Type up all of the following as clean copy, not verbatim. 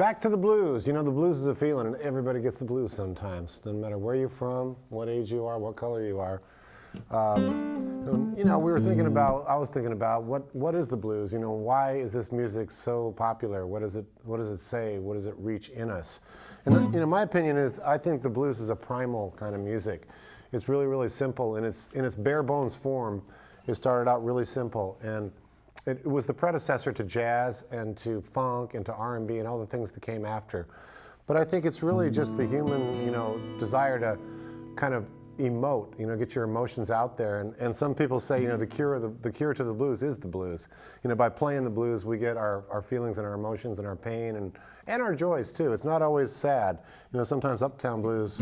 Back to the blues. You know, the blues is a feeling, and everybody gets the blues sometimes. Doesn't matter where you're from, what age you are, what color you are. You know, I was thinking about what is the blues? You know, why is this music so popular? What does it say? What does it reach in us? And you know, my opinion is, I think the blues is a primal kind of music. It's really, really simple in its bare bones form. It started out really simple, and it was the predecessor to jazz and to funk and to R&B and all the things that came after. But I think it's really just the human, you know, desire to kind of emote, you know, get your emotions out there. And some people say, you know, the cure to the blues is the blues. You know, by playing the blues, we get our feelings and our emotions and our pain and our joys too. It's not always sad. You know, sometimes uptown blues.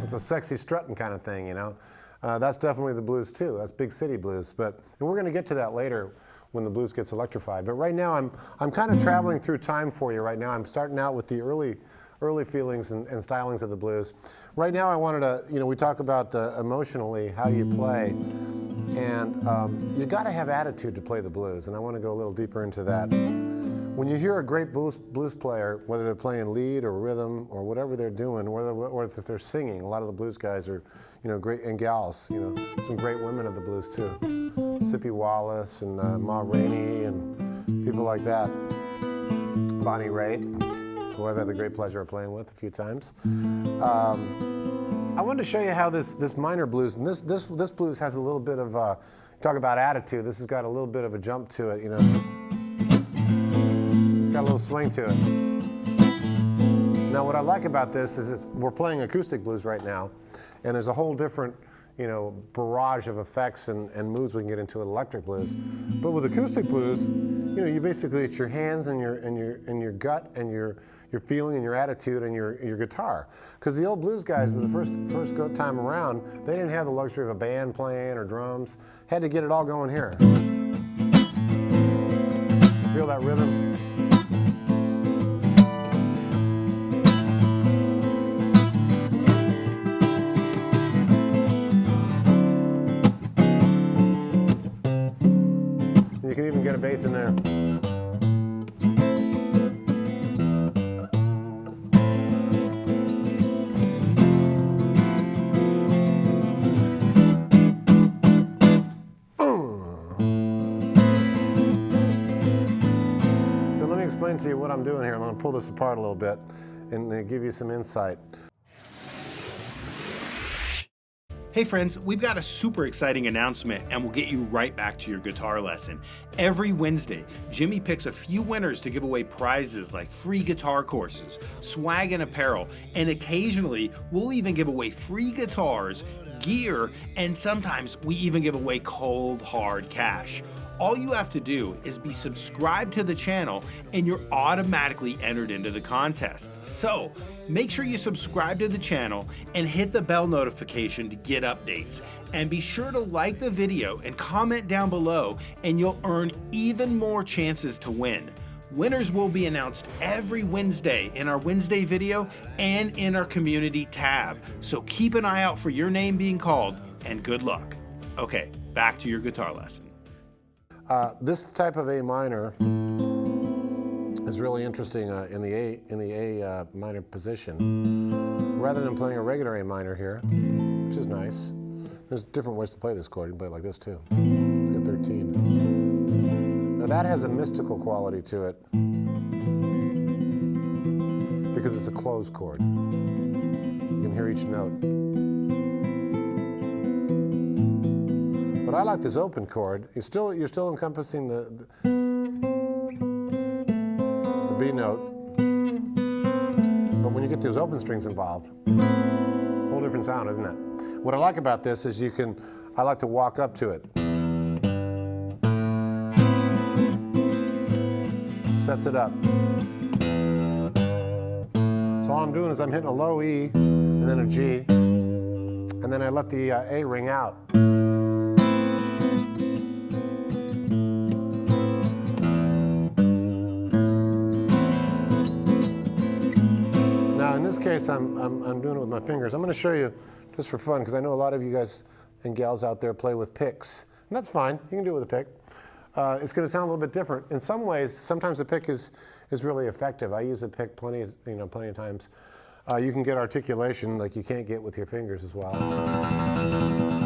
It's a sexy strutting kind of thing, you know. That's definitely the blues too. That's big city blues. And we're going to get to that later when the blues gets electrified. But right now, I'm kind of traveling through time for you right now. I'm starting out with the early feelings and stylings of the blues. Right now, I wanted to, you know, we talk about the emotionally, how do you play? And you got to have attitude to play the blues, and I want to go a little deeper into that. When you hear a great blues player, whether they're playing lead or rhythm or whatever they're doing, or if they're singing, a lot of the blues guys are, you know, great, and gals, you know, some great women of the blues too. Sippy Wallace and Ma Rainey and people like that. Bonnie Raitt, who I've had the great pleasure of playing with a few times. I wanted to show you how this minor blues, and this blues has a little bit of, talk about attitude, this has got a little bit of a jump to it, you know. It's got a little swing to it. Now what I like about this is we're playing acoustic blues right now, and there's a whole different, you know, barrage of effects and moods we can get into with electric blues. But with acoustic blues, you know, you basically, it's your hands and your gut and your feeling and your attitude and your guitar. Because the old blues guys, the first time around, they didn't have the luxury of a band playing or drums. Had to get it all going here. Feel that rhythm? You can even get a bass in there. So let me explain to you what I'm doing here. I'm going to pull this apart a little bit and give you some insight. Hey friends, we've got a super exciting announcement and we'll get you right back to your guitar lesson. Every Wednesday, Jimmy picks a few winners to give away prizes like free guitar courses, swag and apparel, and occasionally we'll even give away free guitars, gear, and sometimes we even give away cold, hard cash. All you have to do is be subscribed to the channel and you're automatically entered into the contest. So, make sure you subscribe to the channel and hit the bell notification to get updates. And be sure to like the video and comment down below and you'll earn even more chances to win. Winners will be announced every Wednesday in our Wednesday video and in our community tab. So keep an eye out for your name being called and good luck. Okay, back to your guitar lesson. This type of A minor is really interesting in the A minor position. Rather than playing a regular A minor here, which is nice. There's different ways to play this chord. You can play it like this too. It's got 13. Now that has a mystical quality to it because it's a closed chord. You can hear each note. But I like this open chord. You're still encompassing the B note, but when you get those open strings involved, whole different sound, isn't it? What I like about this is I like to walk up to it. Sets it up. So all I'm doing is I'm hitting a low E and then a G, and then I let the A ring out. In this case, I'm doing it with my fingers. I'm going to show you, just for fun, because I know a lot of you guys and gals out there play with picks. And that's fine. You can do it with a pick. It's going to sound a little bit different. In some ways, sometimes a pick is really effective. I use a pick plenty of times. You can get articulation like you can't get with your fingers as well,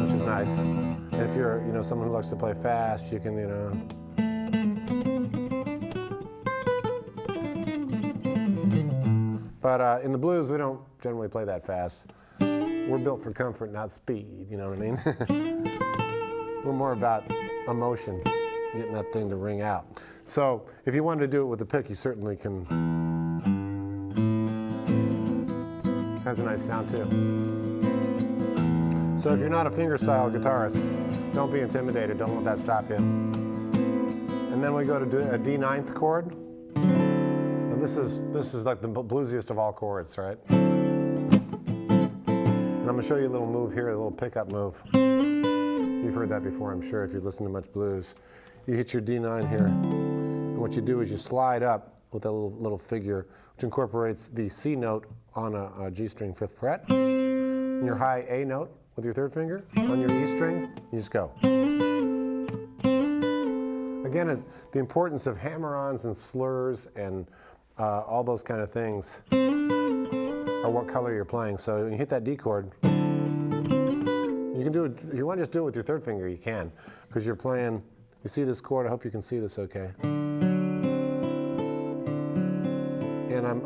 which is nice. And if you're someone who likes to play fast, you can But in the blues, we don't generally play that fast. We're built for comfort, not speed. You know what I mean? We're more about emotion, getting that thing to ring out. So if you wanted to do it with a pick, you certainly can. Has a nice sound too. So if you're not a fingerstyle guitarist, don't be intimidated. Don't let that stop you. And then we go to do a D ninth chord. Now this is like the bluesiest of all chords, right? And I'm going to show you a little move here, a little pickup move. You've heard that before, I'm sure, if you listen to much blues. You hit your D9 here, and what you do is you slide up with that little figure, which incorporates the C note on a G string 5th fret, and your high A note with your 3rd finger on your E string. You just go. Again, it's the importance of hammer-ons and slurs and all those kind of things are what color you're playing. So when you hit that D chord, you can do it. If you want to just do it with your 3rd finger, you can, because you're playing. You see this chord? I hope you can see this okay. And I'm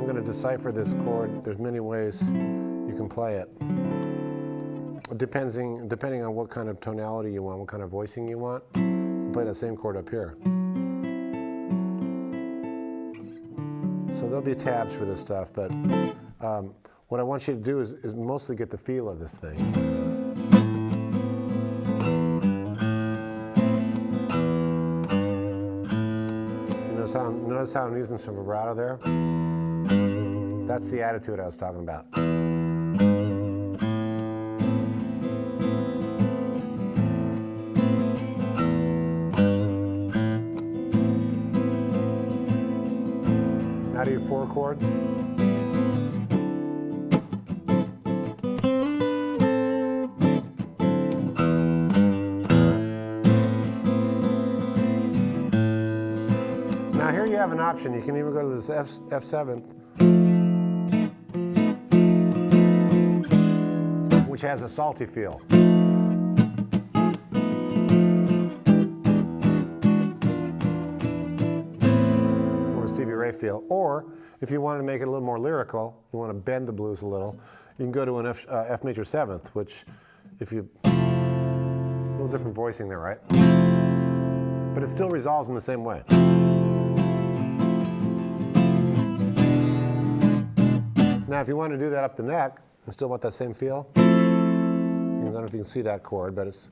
gonna decipher this chord. There's many ways you can play it. Depending on what kind of tonality you want, what kind of voicing you want, you can play that same chord up here. So there'll be tabs for this stuff, but what I want you to do is mostly get the feel of this thing. Notice how I'm using some vibrato there? That's the attitude I was talking about. Now to your 4 chord. Now here you have an option. You can even go to this F7th, which has a salty feel. Or a Stevie Ray feel. Or if you want to make it a little more lyrical, you want to bend the blues a little, you can go to an F major 7th, which a little different voicing there, right? But it still resolves in the same way. Now, if you want to do that up the neck and still want that same feel, I don't know if you can see that chord, but it's.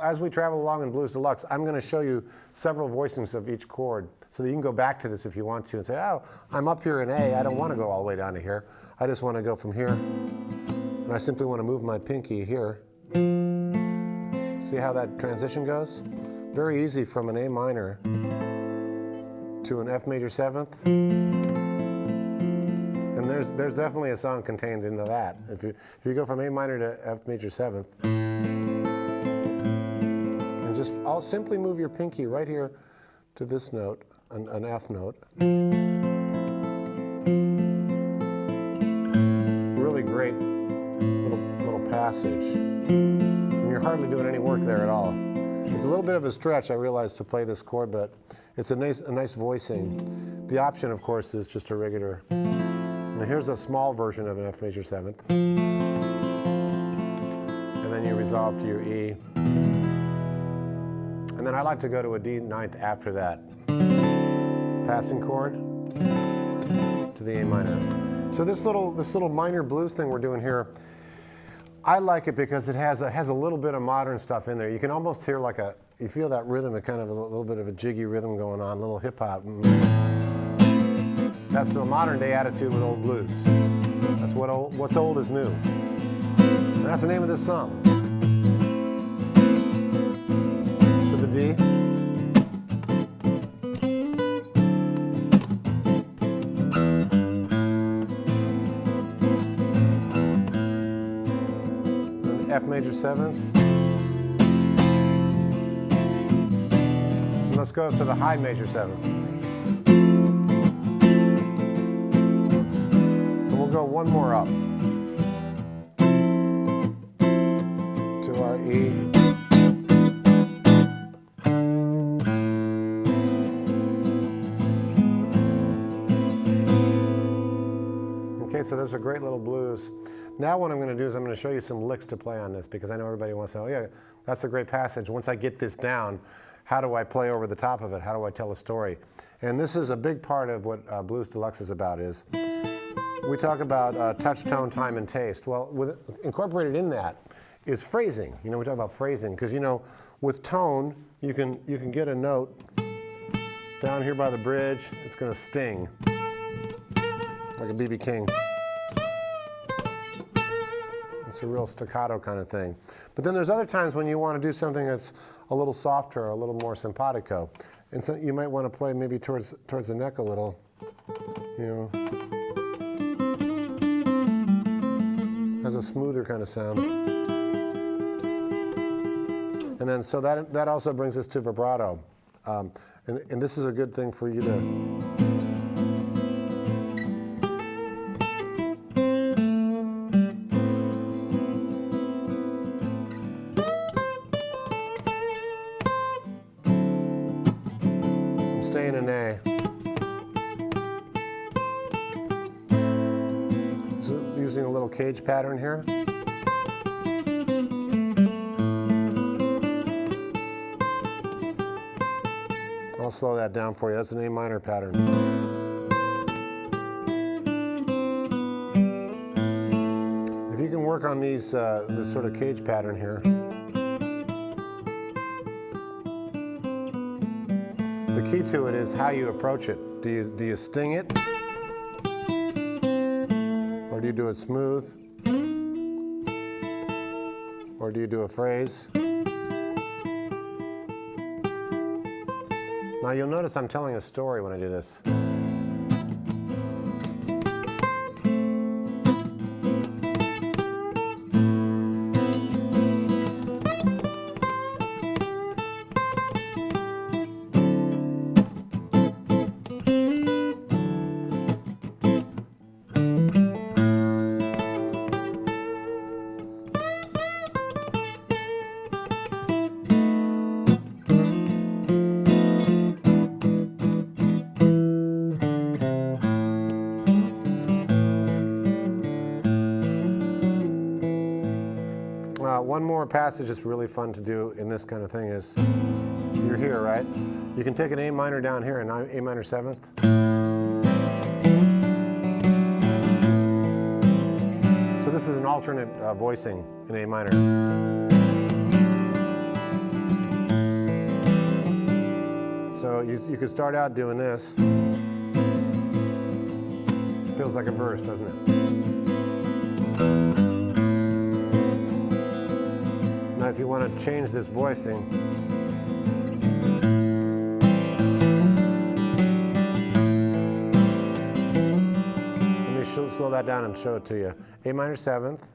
As we travel along in Blues Deluxe, I'm going to show you several voicings of each chord so that you can go back to this if you want to and say, oh, I'm up here in A, I don't want to go all the way down to here. I just want to go from here, and I simply want to move my pinky here. See how that transition goes? Very easy from an A minor to an F major 7th, and there's definitely a song contained into that. If you go from A minor to F major 7th, and I'll simply move your pinky right here to this note, an F note. Really great little passage, and you're hardly doing any work there at all. It's a little bit of a stretch, I realize, to play this chord, but it's a nice voicing. The option, of course, is just a regular. Now here's a small version of an F major 7th. And then you resolve to your E. And then I like to go to a D 9th after that. Passing chord to the A minor. So this little minor blues thing we're doing here, I like it because it has a little bit of modern stuff in there. You can almost hear you feel that rhythm, a kind of a little bit of a jiggy rhythm going on, a little hip hop. That's a modern day attitude with old blues. That's what's old is new. And that's the name of this song. To the D. F major 7th. And let's go up to the high major 7th. And we'll go one more up to our E. Okay, so those are great little blues. Now what I'm going to do is I'm going to show you some licks to play on this, because I know everybody wants to know, oh yeah, that's a great passage. Once I get this down, how do I play over the top of it? How do I tell a story? And this is a big part of what Blues Deluxe is about. Is we talk about touch, tone, time, and taste. Well, incorporated in that is phrasing. You know, we talk about phrasing because, you know, with tone, you can get a note down here by the bridge. It's going to sting like a B.B. King. It's a real staccato kind of thing. But then there's other times when you want to do something that's a little softer, or a little more simpatico. And so you might want to play maybe towards the neck a little, you know. Has a smoother kind of sound. And then so that also brings us to vibrato. And this is a good thing for you to stay in an A. So using a little cage pattern here. I'll slow that down for you. That's an A minor pattern. If you can work on these, this sort of cage pattern here. The key to it is how you approach it. Do you sting it? Or do you do it smooth? Or do you do a phrase? Now you'll notice I'm telling a story when I do this. One more passage that's really fun to do in this kind of thing is, you're here, right? You can take an A minor down here, an A minor 7th. So this is an alternate voicing in A minor. So you could start out doing this. Feels like a verse, doesn't it? Now if you want to change this voicing, let me slow that down and show it to you. A minor 7th.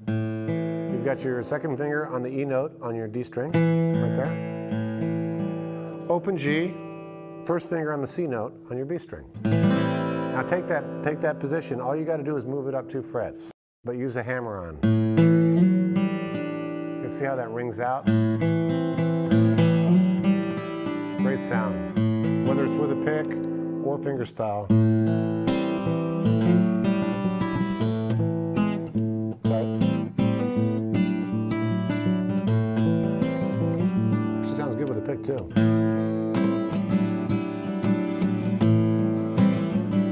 You've got your second finger on the E note on your D string, right there. Open G, first finger on the C note on your B string. Now take that position. All you got to do is move it up 2 frets, but use a hammer on. You see how that rings out? Great sound, whether it's with a pick or fingerstyle. Actually sounds good with a pick too.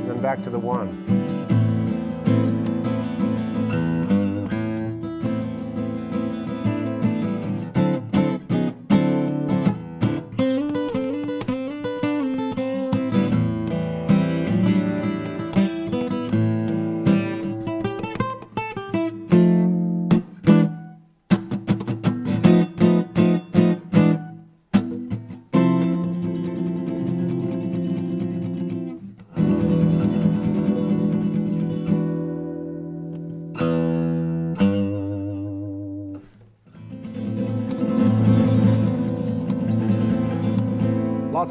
Then back to the 1.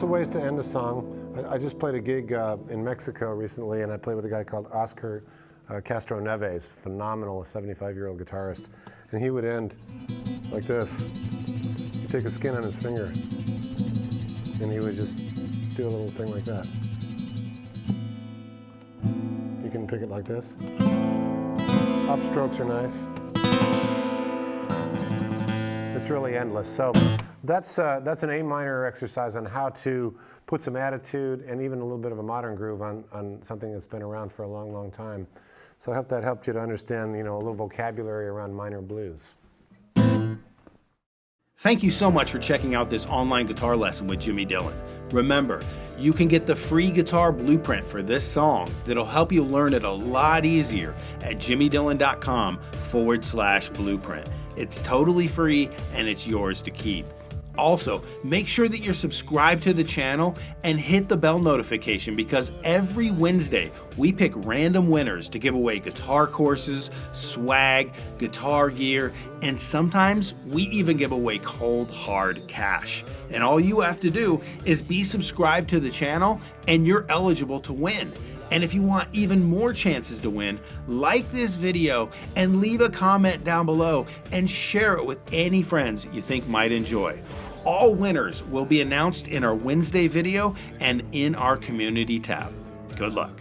lots of ways to end a song. I just played a gig in Mexico recently, and I played with a guy called Oscar Castro Neves, phenomenal 75-year-old guitarist, and he would end like this. He'd take a skin on his finger, and he would just do a little thing like that. You can pick it like this. Upstrokes are nice. It's really endless. So that's an A minor exercise on how to put some attitude and even a little bit of a modern groove on something that's been around for a long, long time. So I hope that helped you to understand, a little vocabulary around minor blues. Thank you so much for checking out this online guitar lesson with Jimmy Dillon. Remember, you can get the free guitar blueprint for this song that'll help you learn it a lot easier at jimmydillon.com/blueprint. It's totally free and it's yours to keep. Also, make sure that you're subscribed to the channel and hit the bell notification, because every Wednesday we pick random winners to give away guitar courses, swag, guitar gear, and sometimes we even give away cold hard cash. And all you have to do is be subscribed to the channel and you're eligible to win. And if you want even more chances to win, like this video and leave a comment down below and share it with any friends you think might enjoy. All winners will be announced in our Wednesday video and in our community tab. Good luck.